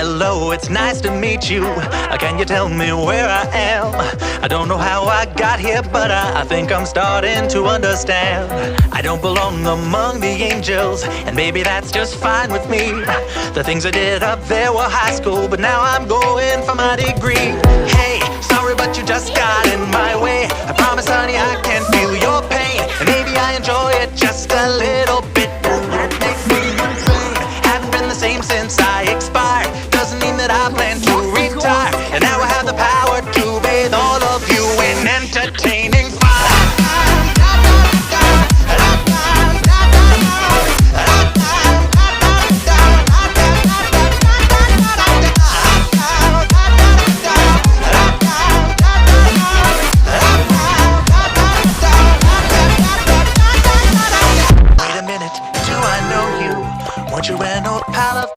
Hello, it's nice to meet you. Can you tell me where I am? I don't know how I got here, but I think I'm starting to understand. I don't belong among the angels, and maybe that's just fine with me. The things I did up there were high school, but now I'm going for my degree. Hey, sorry, but you just got in my way. I promise, honey, I can feel your pain, and maybe I enjoy it just a little bit. That makes me insane. Haven't been the same since